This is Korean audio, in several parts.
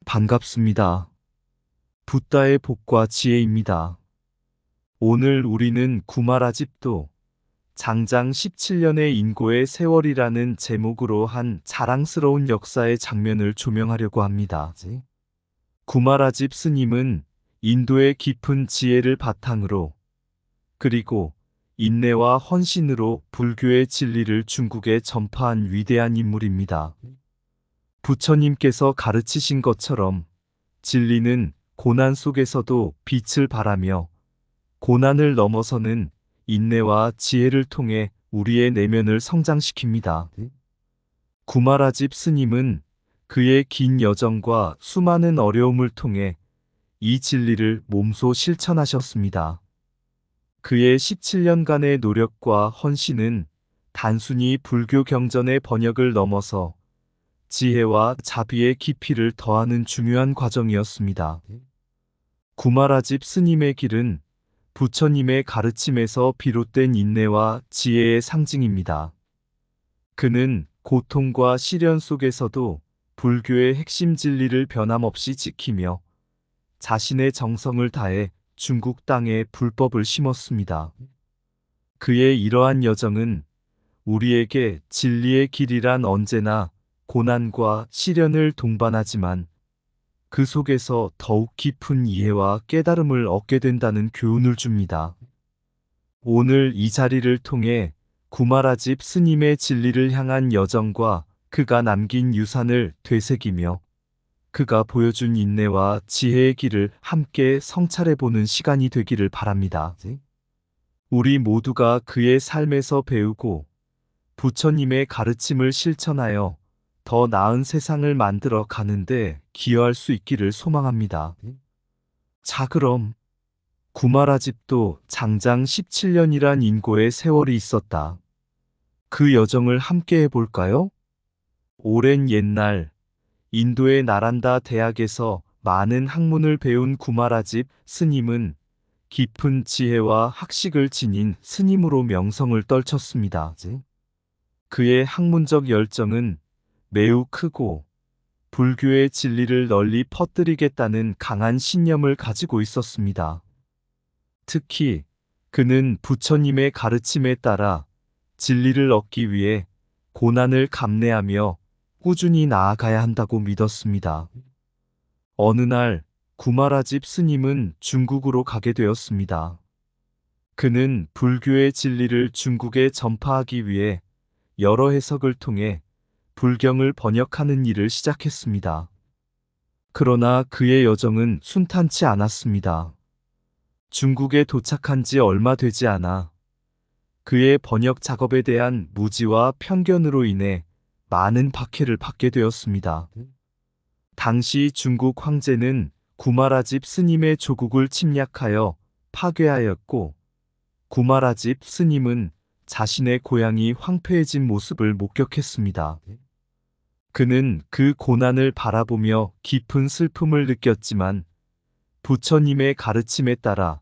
반갑습니다. 붓다의 복과 지혜입니다. 오늘 우리는 구마라집도 장장 17년의 인고의 세월이라는 제목으로 한 자랑스러운 역사의 장면을 조명하려고 합니다. 구마라집 스님은 인도의 깊은 지혜를 바탕으로 그리고 인내와 헌신으로 불교의 진리를 중국에 전파한 위대한 인물입니다. 부처님께서 가르치신 것처럼 진리는 고난 속에서도 빛을 발하며 고난을 넘어서는 인내와 지혜를 통해 우리의 내면을 성장시킵니다. 구마라집 스님은 그의 긴 여정과 수많은 어려움을 통해 이 진리를 몸소 실천하셨습니다. 그의 17년간의 노력과 헌신은 단순히 불교 경전의 번역을 넘어서 지혜와 자비의 깊이를 더하는 중요한 과정이었습니다. 구마라집 스님의 길은 부처님의 가르침에서 비롯된 인내와 지혜의 상징입니다. 그는 고통과 시련 속에서도 불교의 핵심 진리를 변함없이 지키며 자신의 정성을 다해 중국 땅에 불법을 심었습니다. 그의 이러한 여정은 우리에게 진리의 길이란 언제나 고난과 시련을 동반하지만 그 속에서 더욱 깊은 이해와 깨달음을 얻게 된다는 교훈을 줍니다. 오늘 이 자리를 통해 구마라집 스님의 진리를 향한 여정과 그가 남긴 유산을 되새기며 그가 보여준 인내와 지혜의 길을 함께 성찰해보는 시간이 되기를 바랍니다. 우리 모두가 그의 삶에서 배우고 부처님의 가르침을 실천하여 더 나은 세상을 만들어 가는데 기여할 수 있기를 소망합니다. 자, 그럼 구마라집도 장장 17년이란 인고의 세월이 있었다. 그 여정을 함께 해볼까요? 오랜 옛날 인도의 나란다 대학에서 많은 학문을 배운 구마라집 스님은 깊은 지혜와 학식을 지닌 스님으로 명성을 떨쳤습니다. 그의 학문적 열정은 매우 크고 불교의 진리를 널리 퍼뜨리겠다는 강한 신념을 가지고 있었습니다. 특히 그는 부처님의 가르침에 따라 진리를 얻기 위해 고난을 감내하며 꾸준히 나아가야 한다고 믿었습니다. 어느 날 구마라집 스님은 중국으로 가게 되었습니다. 그는 불교의 진리를 중국에 전파하기 위해 여러 해석을 통해 불경을 번역하는 일을 시작했습니다. 그러나 그의 여정은 순탄치 않았습니다. 중국에 도착한 지 얼마 되지 않아 그의 번역 작업에 대한 무지와 편견으로 인해 많은 박해를 받게 되었습니다. 당시 중국 황제는 구마라집 스님의 조국을 침략하여 파괴하였고 구마라집 스님은 자신의 고향이 황폐해진 모습을 목격했습니다. 그는 그 고난을 바라보며 깊은 슬픔을 느꼈지만 부처님의 가르침에 따라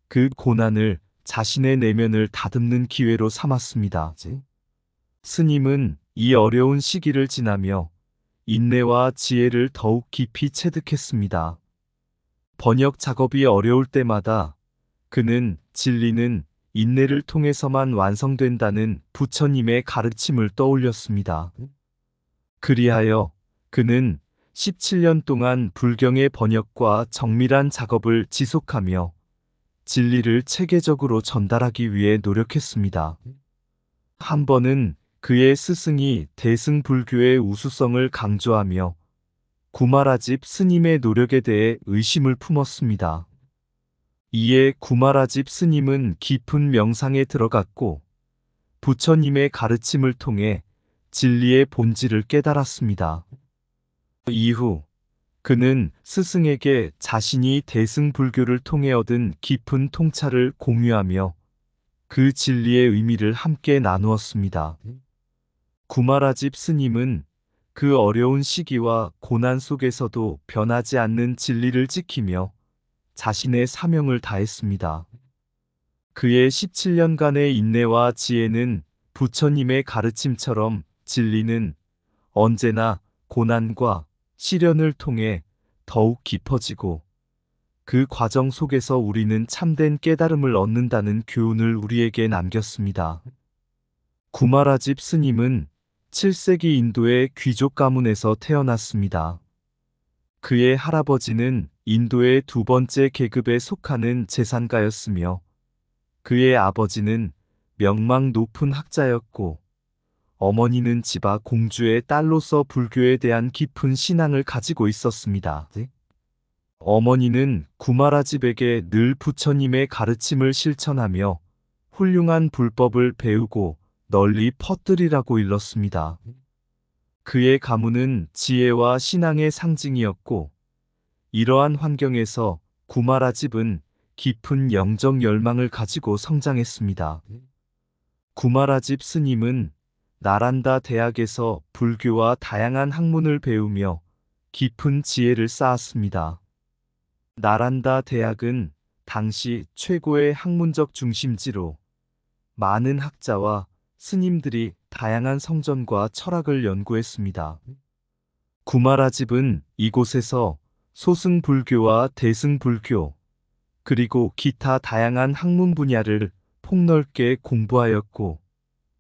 그 고난을 자신의 내면을 다듬는 기회로 삼았습니다. 스님은 이 어려운 시기를 지나며 인내와 지혜를 더욱 깊이 체득했습니다. 번역 작업이 어려울 때마다 그는 진리는 인내를 통해서만 완성된다는 부처님의 가르침을 떠올렸습니다. 그리하여 그는 17년 동안 불경의 번역과 정밀한 작업을 지속하며 진리를 체계적으로 전달하기 위해 노력했습니다. 한 번은 그의 스승이 대승불교의 우수성을 강조하며 구마라집 스님의 노력에 대해 의심을 품었습니다. 이에 구마라집 스님은 깊은 명상에 들어갔고 부처님의 가르침을 통해 진리의 본질을 깨달았습니다. 이후 그는 스승에게 자신이 대승불교를 통해 얻은 깊은 통찰을 공유하며 그 진리의 의미를 함께 나누었습니다. 구마라집 스님은 그 어려운 시기와 고난 속에서도 변하지 않는 진리를 지키며 자신의 사명을 다했습니다. 그의 17년간의 인내와 지혜는 부처님의 가르침처럼 진리는 언제나 고난과 시련을 통해 더욱 깊어지고 그 과정 속에서 우리는 참된 깨달음을 얻는다는 교훈을 우리에게 남겼습니다. 구마라집 스님은 7세기 인도의 귀족 가문에서 태어났습니다. 그의 할아버지는 인도의 두 번째 계급에 속하는 재산가였으며 그의 아버지는 명망 높은 학자였고 어머니는 지바 공주의 딸로서 불교에 대한 깊은 신앙을 가지고 있었습니다. 어머니는 구마라집에게 늘 부처님의 가르침을 실천하며 훌륭한 불법을 배우고 널리 퍼뜨리라고 일렀습니다. 그의 가문은 지혜와 신앙의 상징이었고 이러한 환경에서 구마라집은 깊은 영적 열망을 가지고 성장했습니다. 구마라집 스님은 나란다 대학에서 불교와 다양한 학문을 배우며 깊은 지혜를 쌓았습니다. 나란다 대학은 당시 최고의 학문적 중심지로 많은 학자와 스님들이 다양한 성전과 철학을 연구했습니다. 구마라집은 이곳에서 소승불교와 대승불교, 그리고 기타 다양한 학문 분야를 폭넓게 공부하였고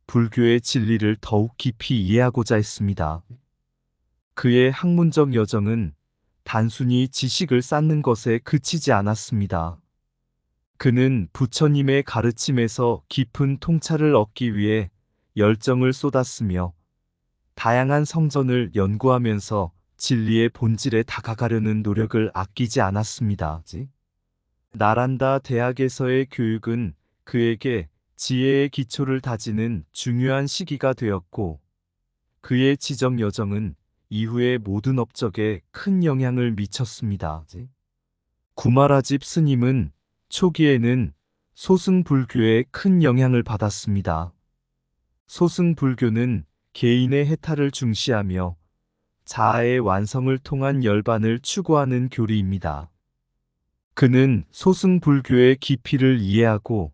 불교의 진리를 더욱 깊이 이해하고자 했습니다. 그의 학문적 여정은 단순히 지식을 쌓는 것에 그치지 않았습니다. 그는 부처님의 가르침에서 깊은 통찰을 얻기 위해 열정을 쏟았으며 다양한 성전을 연구하면서 진리의 본질에 다가가려는 노력을 아끼지 않았습니다. 나란다 대학에서의 교육은 그에게 지혜의 기초를 다지는 중요한 시기가 되었고 그의 지적 여정은 이후의 모든 업적에 큰 영향을 미쳤습니다. 구마라집 스님은 초기에는 소승불교에 큰 영향을 받았습니다. 소승불교는 개인의 해탈을 중시하며 자아의 완성을 통한 열반을 추구하는 교리입니다. 그는 소승불교의 깊이를 이해하고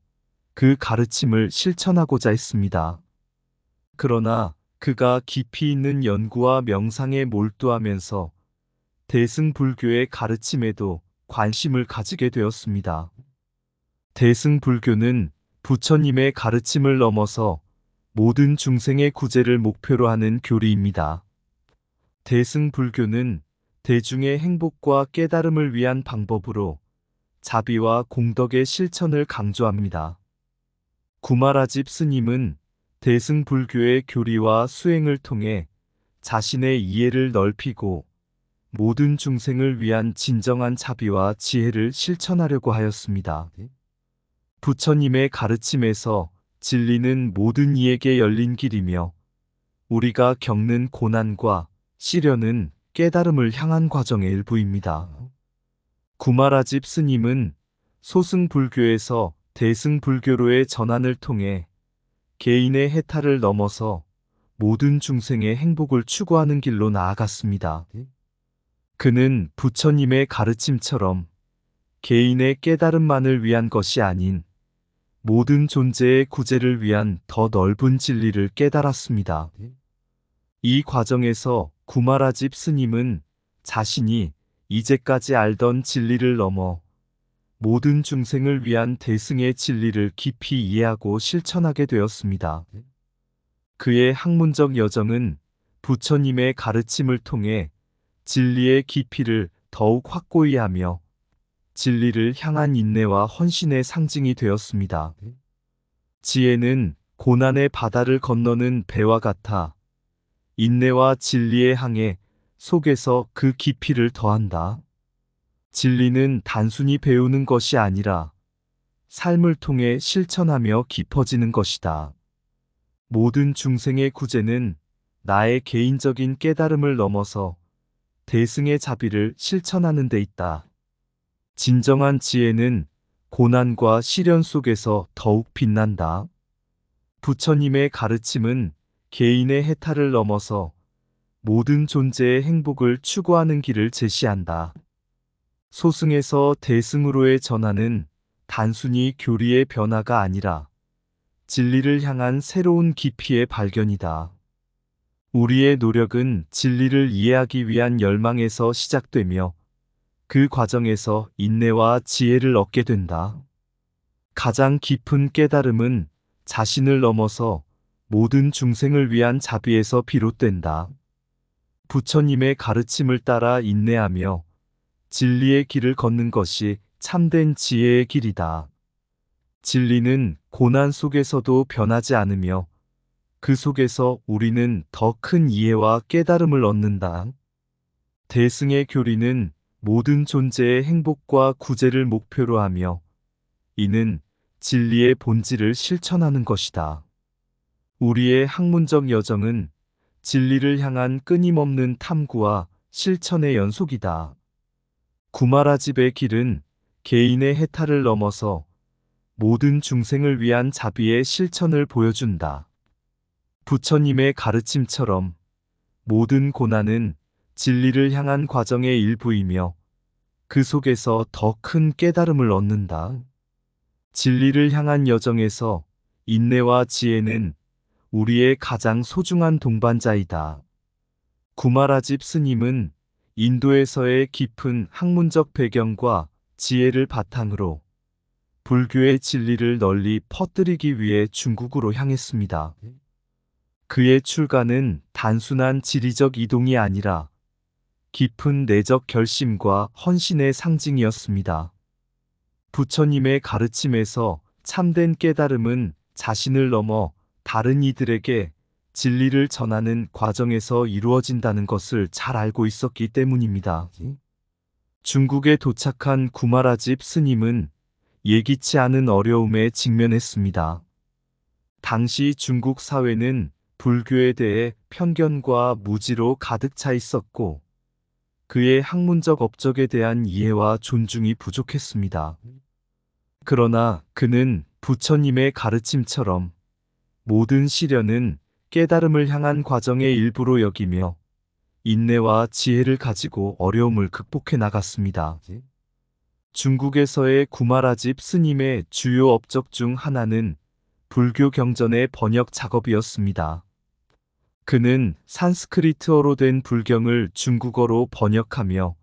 그 가르침을 실천하고자 했습니다. 그러나 그가 깊이 있는 연구와 명상에 몰두하면서 대승불교의 가르침에도 관심을 가지게 되었습니다. 대승불교는 부처님의 가르침을 넘어서 모든 중생의 구제를 목표로 하는 교리입니다. 대승불교는 대중의 행복과 깨달음을 위한 방법으로 자비와 공덕의 실천을 강조합니다. 구마라집 스님은 대승불교의 교리와 수행을 통해 자신의 이해를 넓히고 모든 중생을 위한 진정한 자비와 지혜를 실천하려고 하였습니다. 부처님의 가르침에서 진리는 모든 이에게 열린 길이며 우리가 겪는 고난과 시련은 깨달음을 향한 과정의 일부입니다. 구마라집 스님은 소승불교에서 대승불교로의 전환을 통해 개인의 해탈을 넘어서 모든 중생의 행복을 추구하는 길로 나아갔습니다. 그는 부처님의 가르침처럼 개인의 깨달음만을 위한 것이 아닌 모든 존재의 구제를 위한 더 넓은 진리를 깨달았습니다. 이 과정에서 구마라집 스님은 자신이 이제까지 알던 진리를 넘어 모든 중생을 위한 대승의 진리를 깊이 이해하고 실천하게 되었습니다. 그의 학문적 여정은 부처님의 가르침을 통해 진리의 깊이를 더욱 확고히 하며 진리를 향한 인내와 헌신의 상징이 되었습니다. 지혜는 고난의 바다를 건너는 배와 같아 인내와 진리의 항해 속에서 그 깊이를 더한다. 진리는 단순히 배우는 것이 아니라 삶을 통해 실천하며 깊어지는 것이다. 모든 중생의 구제는 나의 개인적인 깨달음을 넘어서 대승의 자비를 실천하는 데 있다. 진정한 지혜는 고난과 시련 속에서 더욱 빛난다. 부처님의 가르침은 개인의 해탈을 넘어서 모든 존재의 행복을 추구하는 길을 제시한다. 소승에서 대승으로의 전환은 단순히 교리의 변화가 아니라 진리를 향한 새로운 깊이의 발견이다. 우리의 노력은 진리를 이해하기 위한 열망에서 시작되며 그 과정에서 인내와 지혜를 얻게 된다. 가장 깊은 깨달음은 자신을 넘어서 모든 중생을 위한 자비에서 비롯된다. 부처님의 가르침을 따라 인내하며 진리의 길을 걷는 것이 참된 지혜의 길이다. 진리는 고난 속에서도 변하지 않으며 그 속에서 우리는 더 큰 이해와 깨달음을 얻는다. 대승의 교리는 모든 존재의 행복과 구제를 목표로 하며 이는 진리의 본질을 실천하는 것이다. 우리의 학문적 여정은 진리를 향한 끊임없는 탐구와 실천의 연속이다. 구마라집의 길은 개인의 해탈을 넘어서 모든 중생을 위한 자비의 실천을 보여준다. 부처님의 가르침처럼 모든 고난은 진리를 향한 과정의 일부이며 그 속에서 더 큰 깨달음을 얻는다. 진리를 향한 여정에서 인내와 지혜는 우리의 가장 소중한 동반자이다. 구마라집 스님은 인도에서의 깊은 학문적 배경과 지혜를 바탕으로 불교의 진리를 널리 퍼뜨리기 위해 중국으로 향했습니다. 그의 출가는 단순한 지리적 이동이 아니라 깊은 내적 결심과 헌신의 상징이었습니다. 부처님의 가르침에서 참된 깨달음은 자신을 넘어 다른 이들에게 진리를 전하는 과정에서 이루어진다는 것을 잘 알고 있었기 때문입니다. 중국에 도착한 구마라집 스님은 예기치 않은 어려움에 직면했습니다. 당시 중국 사회는 불교에 대해 편견과 무지로 가득 차 있었고 그의 학문적 업적에 대한 이해와 존중이 부족했습니다. 그러나 그는 부처님의 가르침처럼 모든 시련은 깨달음을 향한 과정의 일부로 여기며 인내와 지혜를 가지고 어려움을 극복해 나갔습니다. 중국에서의 구마라집 스님의 주요 업적 중 하나는 불교 경전의 번역 작업이었습니다. 그는 산스크리트어로 된 불경을 중국어로 번역하며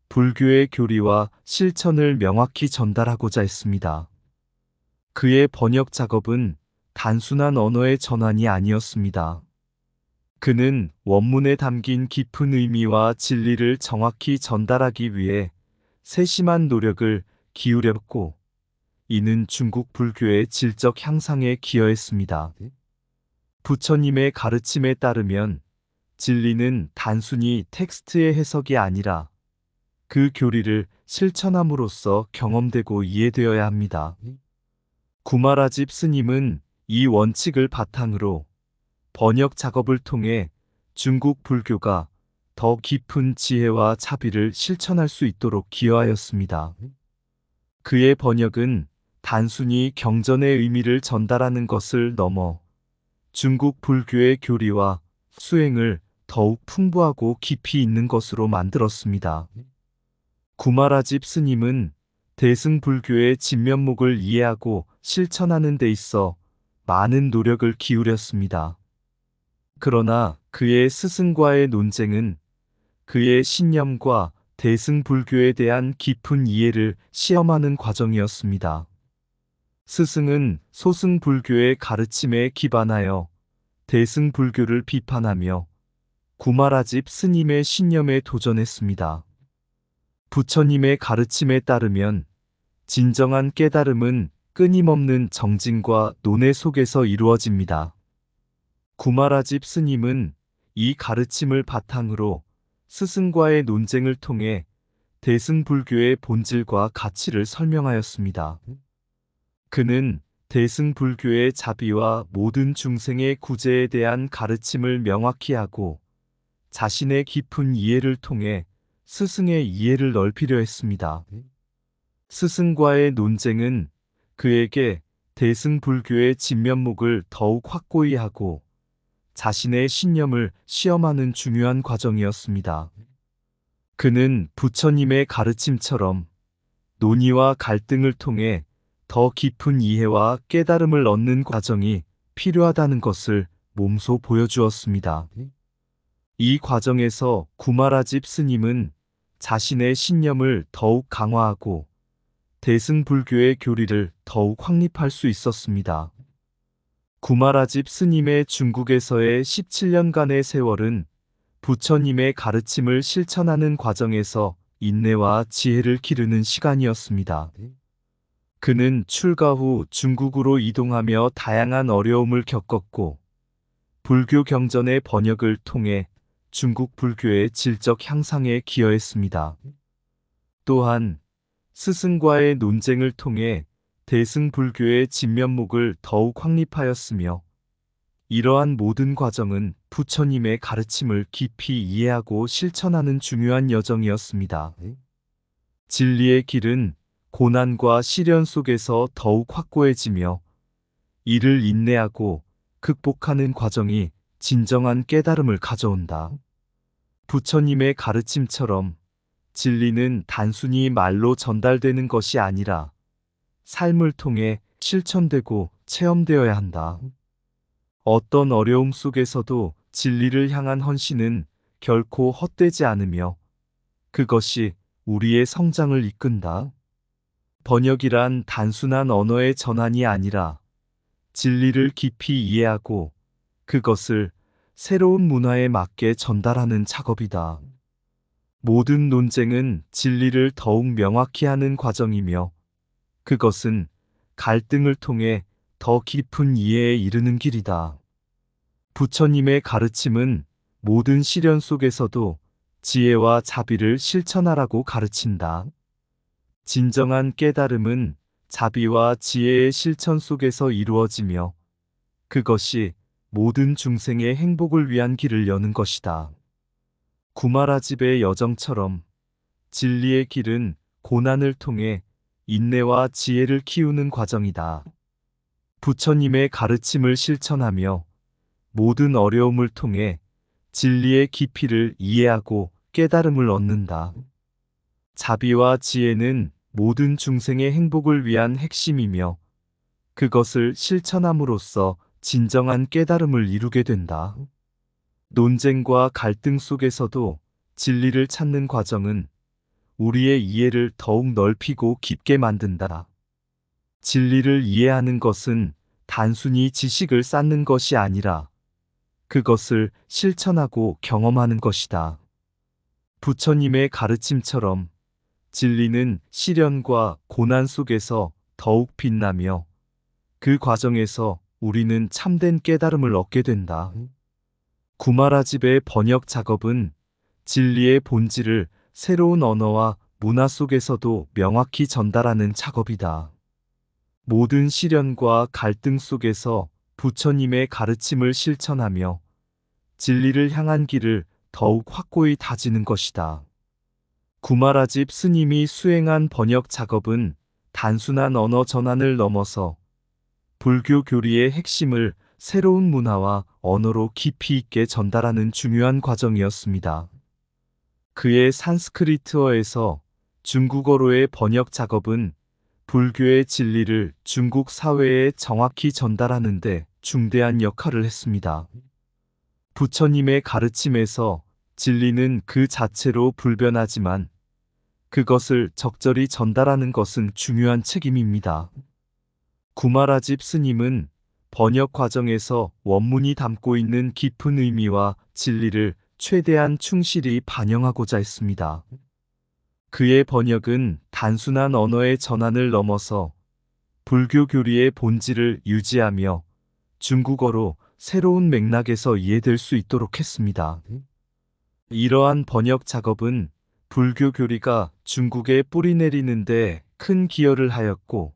불교의 교리와 실천을 명확히 전달하고자 했습니다. 그의 번역 작업은 단순한 언어의 전환이 아니었습니다. 그는 원문에 담긴 깊은 의미와 진리를 정확히 전달하기 위해 세심한 노력을 기울였고, 이는 중국 불교의 질적 향상에 기여했습니다. 부처님의 가르침에 따르면 진리는 단순히 텍스트의 해석이 아니라 그 교리를 실천함으로써 경험되고 이해되어야 합니다. 구마라집 스님은 이 원칙을 바탕으로 번역 작업을 통해 중국 불교가 더 깊은 지혜와 자비를 실천할 수 있도록 기여하였습니다. 그의 번역은 단순히 경전의 의미를 전달하는 것을 넘어 중국 불교의 교리와 수행을 더욱 풍부하고 깊이 있는 것으로 만들었습니다. 구마라집 스님은 대승불교의 진면목을 이해하고 실천하는 데 있어 많은 노력을 기울였습니다. 그러나 그의 스승과의 논쟁은 그의 신념과 대승불교에 대한 깊은 이해를 시험하는 과정이었습니다. 스승은 소승불교의 가르침에 기반하여 대승불교를 비판하며 구마라집 스님의 신념에 도전했습니다. 부처님의 가르침에 따르면 진정한 깨달음은 끊임없는 정진과 논의 속에서 이루어집니다. 구마라집 스님은 이 가르침을 바탕으로 스승과의 논쟁을 통해 대승불교의 본질과 가치를 설명하였습니다. 그는 대승불교의 자비와 모든 중생의 구제에 대한 가르침을 명확히 하고 자신의 깊은 이해를 통해 스승의 이해를 넓히려 했습니다. 스승과의 논쟁은 그에게 대승불교의 진면목을 더욱 확고히 하고 자신의 신념을 시험하는 중요한 과정이었습니다. 그는 부처님의 가르침처럼 논의와 갈등을 통해 더 깊은 이해와 깨달음을 얻는 과정이 필요하다는 것을 몸소 보여주었습니다. 이 과정에서 구마라집 스님은 자신의 신념을 더욱 강화하고 대승불교의 교리를 더욱 확립할 수 있었습니다. 구마라집 스님의 중국에서의 17년간의 세월은 부처님의 가르침을 실천하는 과정에서 인내와 지혜를 기르는 시간이었습니다. 그는 출가 후 중국으로 이동하며 다양한 어려움을 겪었고, 불교 경전의 번역을 통해 중국 불교의 질적 향상에 기여했습니다. 또한 스승과의 논쟁을 통해 대승불교의 진면목을 더욱 확립하였으며, 이러한 모든 과정은 부처님의 가르침을 깊이 이해하고 실천하는 중요한 여정이었습니다. 진리의 길은 고난과 시련 속에서 더욱 확고해지며, 이를 인내하고 극복하는 과정이 진정한 깨달음을 가져온다. 부처님의 가르침처럼 진리는 단순히 말로 전달되는 것이 아니라 삶을 통해 실천되고 체험되어야 한다. 어떤 어려움 속에서도 진리를 향한 헌신은 결코 헛되지 않으며 그것이 우리의 성장을 이끈다. 번역이란 단순한 언어의 전환이 아니라 진리를 깊이 이해하고 그것을 새로운 문화에 맞게 전달하는 작업이다. 모든 논쟁은 진리를 더욱 명확히 하는 과정이며 그것은 갈등을 통해 더 깊은 이해에 이르는 길이다. 부처님의 가르침은 모든 시련 속에서도 지혜와 자비를 실천하라고 가르친다. 진정한 깨달음은 자비와 지혜의 실천 속에서 이루어지며 그것이 모든 중생의 행복을 위한 길을 여는 것이다. 구마라집의 여정처럼 진리의 길은 고난을 통해 인내와 지혜를 키우는 과정이다. 부처님의 가르침을 실천하며 모든 어려움을 통해 진리의 깊이를 이해하고 깨달음을 얻는다. 자비와 지혜는 모든 중생의 행복을 위한 핵심이며 그것을 실천함으로써 진정한 깨달음을 이루게 된다. 논쟁과 갈등 속에서도 진리를 찾는 과정은 우리의 이해를 더욱 넓히고 깊게 만든다. 진리를 이해하는 것은 단순히 지식을 쌓는 것이 아니라 그것을 실천하고 경험하는 것이다. 부처님의 가르침처럼 진리는 시련과 고난 속에서 더욱 빛나며 그 과정에서 우리는 참된 깨달음을 얻게 된다. 구마라집의 번역 작업은 진리의 본질을 새로운 언어와 문화 속에서도 명확히 전달하는 작업이다. 모든 시련과 갈등 속에서 부처님의 가르침을 실천하며 진리를 향한 길을 더욱 확고히 다지는 것이다. 구마라집 스님이 수행한 번역 작업은 단순한 언어 전환을 넘어서 불교 교리의 핵심을 새로운 문화와 언어로 깊이 있게 전달하는 중요한 과정이었습니다. 그의 산스크리트어에서 중국어로의 번역 작업은 불교의 진리를 중국 사회에 정확히 전달하는 데 중대한 역할을 했습니다. 부처님의 가르침에서 진리는 그 자체로 불변하지만 그것을 적절히 전달하는 것은 중요한 책임입니다. 구마라집 스님은 번역 과정에서 원문이 담고 있는 깊은 의미와 진리를 최대한 충실히 반영하고자 했습니다. 그의 번역은 단순한 언어의 전환을 넘어서 불교 교리의 본질을 유지하며 중국어로 새로운 맥락에서 이해될 수 있도록 했습니다. 이러한 번역 작업은 불교 교리가 중국에 뿌리내리는데 큰 기여를 하였고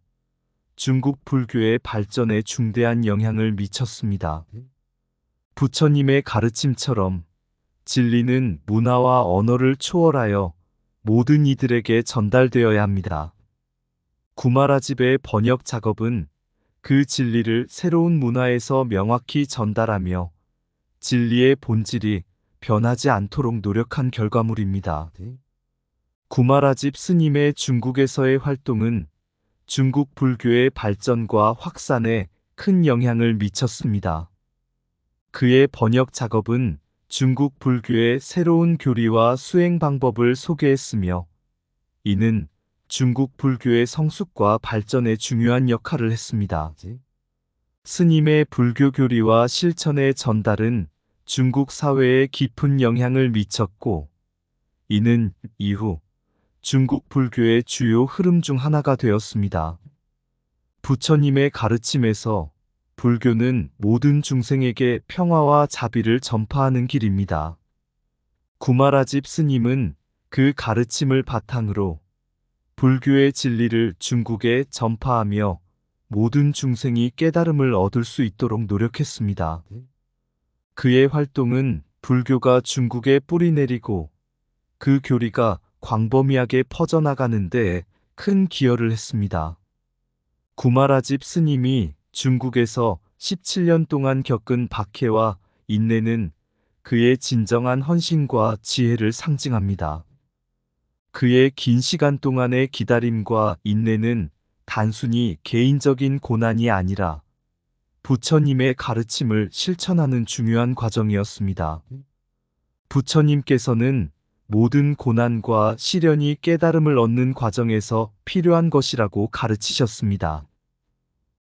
중국 불교의 발전에 중대한 영향을 미쳤습니다. 부처님의 가르침처럼 진리는 문화와 언어를 초월하여 모든 이들에게 전달되어야 합니다. 구마라집의 번역 작업은 그 진리를 새로운 문화에서 명확히 전달하며 진리의 본질이 변하지 않도록 노력한 결과물입니다. 구마라집 스님의 중국에서의 활동은 중국 불교의 발전과 확산에 큰 영향을 미쳤습니다. 그의 번역 작업은 중국 불교의 새로운 교리와 수행 방법을 소개했으며, 이는 중국 불교의 성숙과 발전에 중요한 역할을 했습니다. 스님의 불교 교리와 실천의 전달은 중국 사회에 깊은 영향을 미쳤고, 이는 이후 중국 불교의 주요 흐름 중 하나가 되었습니다. 부처님의 가르침에서 불교는 모든 중생에게 평화와 자비를 전파하는 길입니다. 구마라집 스님은 그 가르침을 바탕으로 불교의 진리를 중국에 전파하며 모든 중생이 깨달음을 얻을 수 있도록 노력했습니다. 그의 활동은 불교가 중국에 뿌리내리고 그 교리가 광범위하게 퍼져나가는 데 큰 기여를 했습니다. 구마라집 스님이 중국에서 17년 동안 겪은 박해와 인내는 그의 진정한 헌신과 지혜를 상징합니다. 그의 긴 시간 동안의 기다림과 인내는 단순히 개인적인 고난이 아니라 부처님의 가르침을 실천하는 중요한 과정이었습니다. 부처님께서는 모든 고난과 시련이 깨달음을 얻는 과정에서 필요한 것이라고 가르치셨습니다.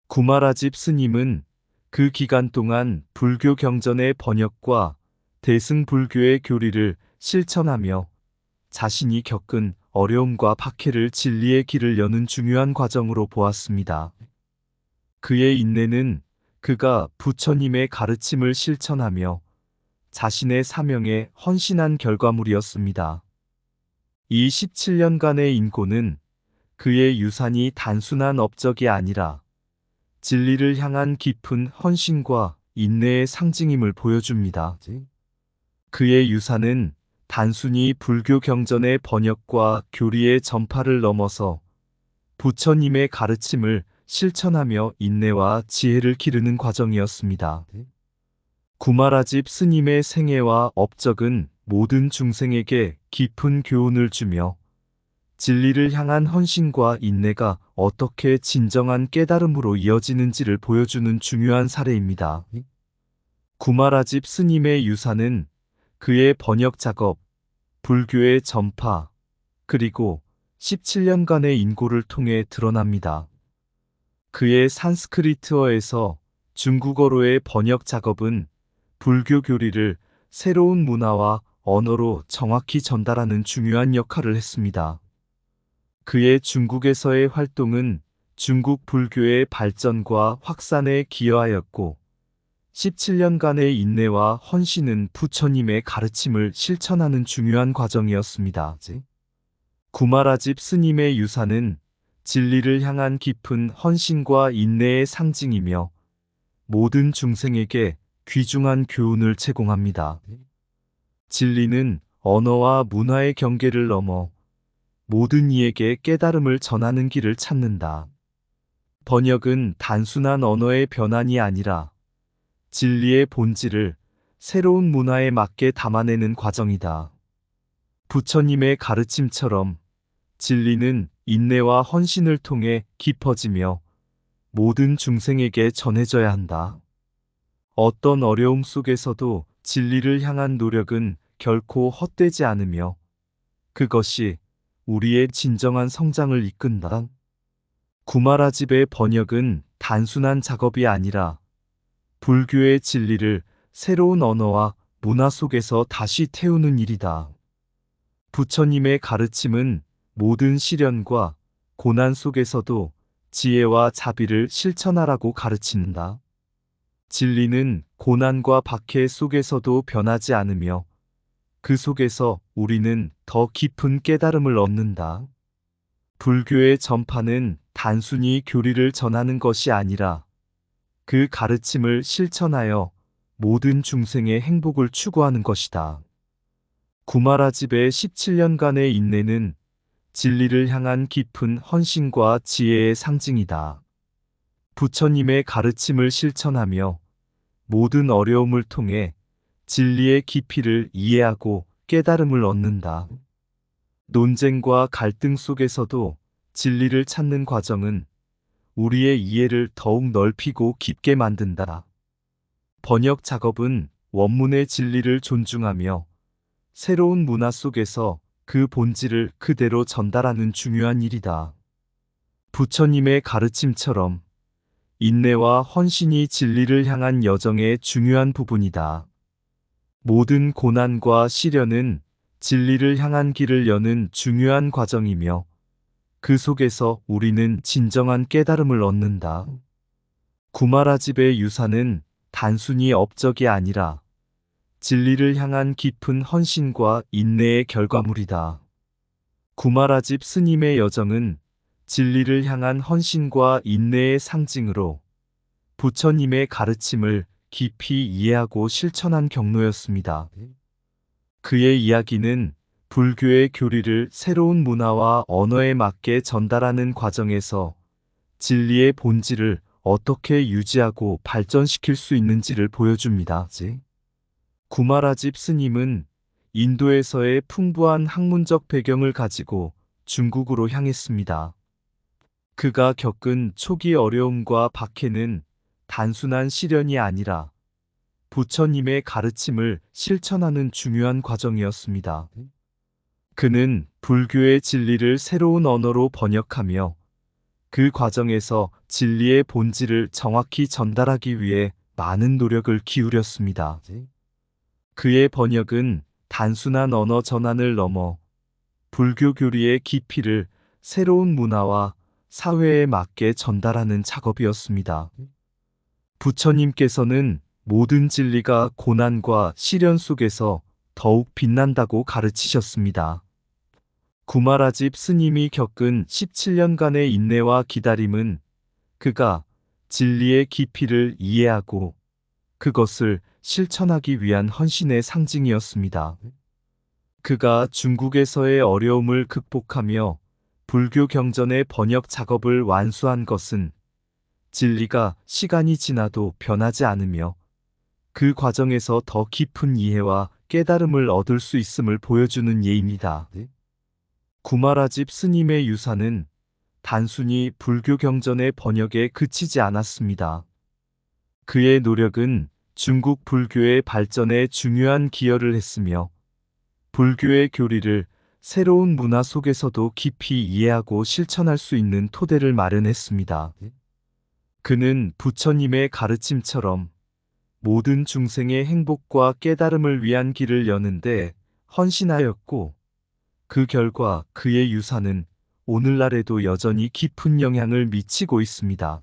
구마라집 스님은 그 기간 동안 불교 경전의 번역과 대승불교의 교리를 실천하며 자신이 겪은 어려움과 박해를 진리의 길을 여는 중요한 과정으로 보았습니다. 그의 인내는 그가 부처님의 가르침을 실천하며 자신의 사명에 헌신한 결과물이었습니다. 이 17년간의 인고는 그의 유산이 단순한 업적이 아니라 진리를 향한 깊은 헌신과 인내의 상징임을 보여줍니다. 그의 유산은 단순히 불교 경전의 번역과 교리의 전파를 넘어서 부처님의 가르침을 실천하며 인내와 지혜를 기르는 과정이었습니다. 구마라집 스님의 생애와 업적은 모든 중생에게 깊은 교훈을 주며 진리를 향한 헌신과 인내가 어떻게 진정한 깨달음으로 이어지는지를 보여주는 중요한 사례입니다. 구마라집 스님의 유산은 그의 번역 작업, 불교의 전파, 그리고 17년간의 인고를 통해 드러납니다. 그의 산스크리트어에서 중국어로의 번역 작업은 불교 교리를 새로운 문화와 언어로 정확히 전달하는 중요한 역할을 했습니다. 그의 중국에서의 활동은 중국 불교의 발전과 확산에 기여하였고, 17년간의 인내와 헌신은 부처님의 가르침을 실천하는 중요한 과정이었습니다. 구마라집 스님의 유산은 진리를 향한 깊은 헌신과 인내의 상징이며 모든 중생에게 귀중한 교훈을 제공합니다. 진리는 언어와 문화의 경계를 넘어 모든 이에게 깨달음을 전하는 길을 찾는다. 번역은 단순한 언어의 변환이 아니라 진리의 본질을 새로운 문화에 맞게 담아내는 과정이다. 부처님의 가르침처럼 진리는 인내와 헌신을 통해 깊어지며 모든 중생에게 전해져야 한다. 어떤 어려움 속에서도 진리를 향한 노력은 결코 헛되지 않으며 그것이 우리의 진정한 성장을 이끈다. 구마라집의 번역은 단순한 작업이 아니라 불교의 진리를 새로운 언어와 문화 속에서 다시 태우는 일이다. 부처님의 가르침은 모든 시련과 고난 속에서도 지혜와 자비를 실천하라고 가르친다. 진리는 고난과 박해 속에서도 변하지 않으며 그 속에서 우리는 더 깊은 깨달음을 얻는다. 불교의 전파는 단순히 교리를 전하는 것이 아니라 그 가르침을 실천하여 모든 중생의 행복을 추구하는 것이다. 구마라집의 17년간의 인내는 진리를 향한 깊은 헌신과 지혜의 상징이다. 부처님의 가르침을 실천하며 모든 어려움을 통해 진리의 깊이를 이해하고 깨달음을 얻는다. 논쟁과 갈등 속에서도 진리를 찾는 과정은 우리의 이해를 더욱 넓히고 깊게 만든다. 번역 작업은 원문의 진리를 존중하며 새로운 문화 속에서 그 본질을 그대로 전달하는 중요한 일이다. 부처님의 가르침처럼 인내와 헌신이 진리를 향한 여정의 중요한 부분이다. 모든 고난과 시련은 진리를 향한 길을 여는 중요한 과정이며 그 속에서 우리는 진정한 깨달음을 얻는다. 구마라집의 유산은 단순히 업적이 아니라 진리를 향한 깊은 헌신과 인내의 결과물이다. 구마라집 스님의 여정은 진리를 향한 헌신과 인내의 상징으로 부처님의 가르침을 깊이 이해하고 실천한 경로였습니다. 그의 이야기는 불교의 교리를 새로운 문화와 언어에 맞게 전달하는 과정에서 진리의 본질을 어떻게 유지하고 발전시킬 수 있는지를 보여줍니다. 구마라집 스님은 인도에서의 풍부한 학문적 배경을 가지고 중국으로 향했습니다. 그가 겪은 초기 어려움과 박해는 단순한 시련이 아니라 부처님의 가르침을 실천하는 중요한 과정이었습니다. 그는 불교의 진리를 새로운 언어로 번역하며 그 과정에서 진리의 본질을 정확히 전달하기 위해 많은 노력을 기울였습니다. 그의 번역은 단순한 언어 전환을 넘어 불교 교리의 깊이를 새로운 문화와 사회에 맞게 전달하는 작업이었습니다. 부처님께서는 모든 진리가 고난과 시련 속에서 더욱 빛난다고 가르치셨습니다. 구마라집 스님이 겪은 17년간의 인내와 기다림은 그가 진리의 깊이를 이해하고 그것을 실천하기 위한 헌신의 상징이었습니다. 그가 중국에서의 어려움을 극복하며 불교 경전의 번역 작업을 완수한 것은 진리가 시간이 지나도 변하지 않으며 그 과정에서 더 깊은 이해와 깨달음을 얻을 수 있음을 보여주는 예입니다. 구마라집 스님의 유산은 단순히 불교 경전의 번역에 그치지 않았습니다. 그의 노력은 중국 불교의 발전에 중요한 기여를 했으며 불교의 교리를 새로운 문화 속에서도 깊이 이해하고 실천할 수 있는 토대를 마련했습니다. 그는 부처님의 가르침처럼 모든 중생의 행복과 깨달음을 위한 길을 여는데 헌신하였고 그 결과 그의 유산은 오늘날에도 여전히 깊은 영향을 미치고 있습니다.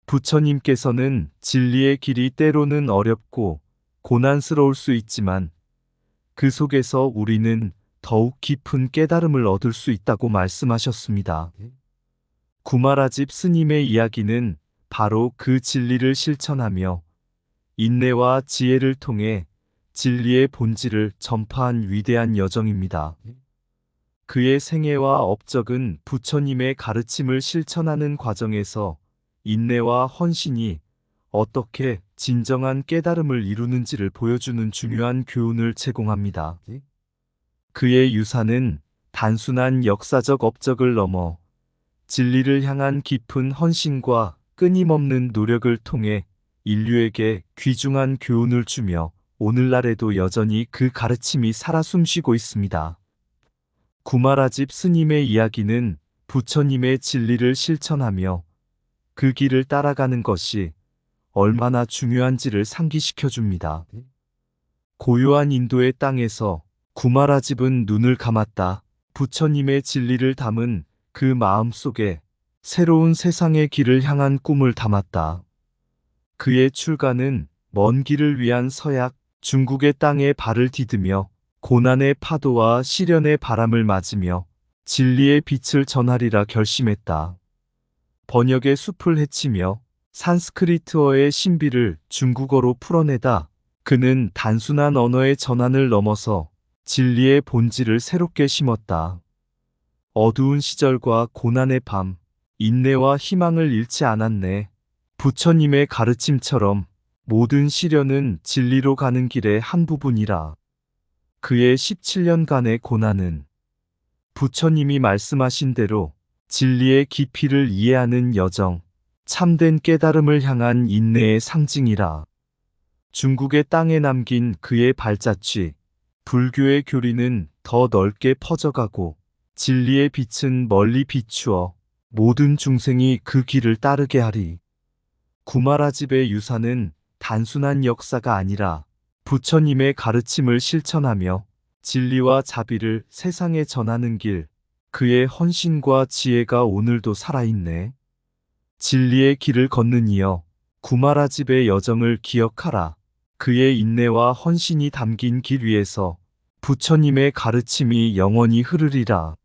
부처님께서는 진리의 길이 때로는 어렵고 고난스러울 수 있지만 그 속에서 우리는 더욱 깊은 깨달음을 얻을 수 있다고 말씀하셨습니다. 구마라집 스님의 이야기는 바로 그 진리를 실천하며 인내와 지혜를 통해 진리의 본질을 전파한 위대한 여정입니다. 그의 생애와 업적은 부처님의 가르침을 실천하는 과정에서 인내와 헌신이 어떻게 진정한 깨달음을 이루는지를 보여주는 중요한 교훈을 제공합니다. 그의 유산은 단순한 역사적 업적을 넘어 진리를 향한 깊은 헌신과 끊임없는 노력을 통해 인류에게 귀중한 교훈을 주며 오늘날에도 여전히 그 가르침이 살아 숨쉬고 있습니다. 구마라집 스님의 이야기는 부처님의 진리를 실천하며 그 길을 따라가는 것이 얼마나 중요한지를 상기시켜 줍니다. 고요한 인도의 땅에서 구마라집은 눈을 감았다. 부처님의 진리를 담은 그 마음 속에 새로운 세상의 길을 향한 꿈을 담았다. 그의 출가는 먼 길을 위한 서약, 중국의 땅에 발을 디디며 고난의 파도와 시련의 바람을 맞으며 진리의 빛을 전하리라 결심했다. 번역의 숲을 헤치며 산스크리트어의 신비를 중국어로 풀어내다 그는 단순한 언어의 전환을 넘어서 진리의 본질을 새롭게 심었다. 어두운 시절과 고난의 밤, 인내와 희망을 잃지 않았네. 부처님의 가르침처럼 모든 시련은 진리로 가는 길의 한 부분이라. 그의 17년간의 고난은 부처님이 말씀하신 대로 진리의 깊이를 이해하는 여정, 참된 깨달음을 향한 인내의 상징이라. 중국의 땅에 남긴 그의 발자취, 불교의 교리는 더 넓게 퍼져가고 진리의 빛은 멀리 비추어 모든 중생이 그 길을 따르게 하리. 구마라집의 유산은 단순한 역사가 아니라 부처님의 가르침을 실천하며 진리와 자비를 세상에 전하는 길, 그의 헌신과 지혜가 오늘도 살아있네. 진리의 길을 걷는 이여, 구마라집의 여정을 기억하라. 그의 인내와 헌신이 담긴 길 위에서 부처님의 가르침이 영원히 흐르리라.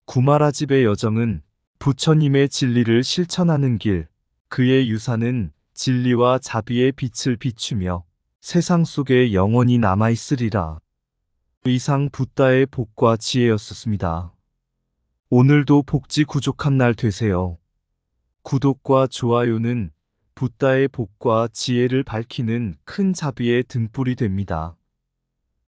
구마라집의 여정은 부처님의 진리를 실천하는 길, 그의 유산은 진리와 자비의 빛을 비추며 세상 속에 영원히 남아있으리라. 이상 붓다의 복과 지혜였습니다. 오늘도 복지 구족한 날 되세요. 구독과 좋아요는 붓다의 복과 지혜를 밝히는 큰 자비의 등불이 됩니다.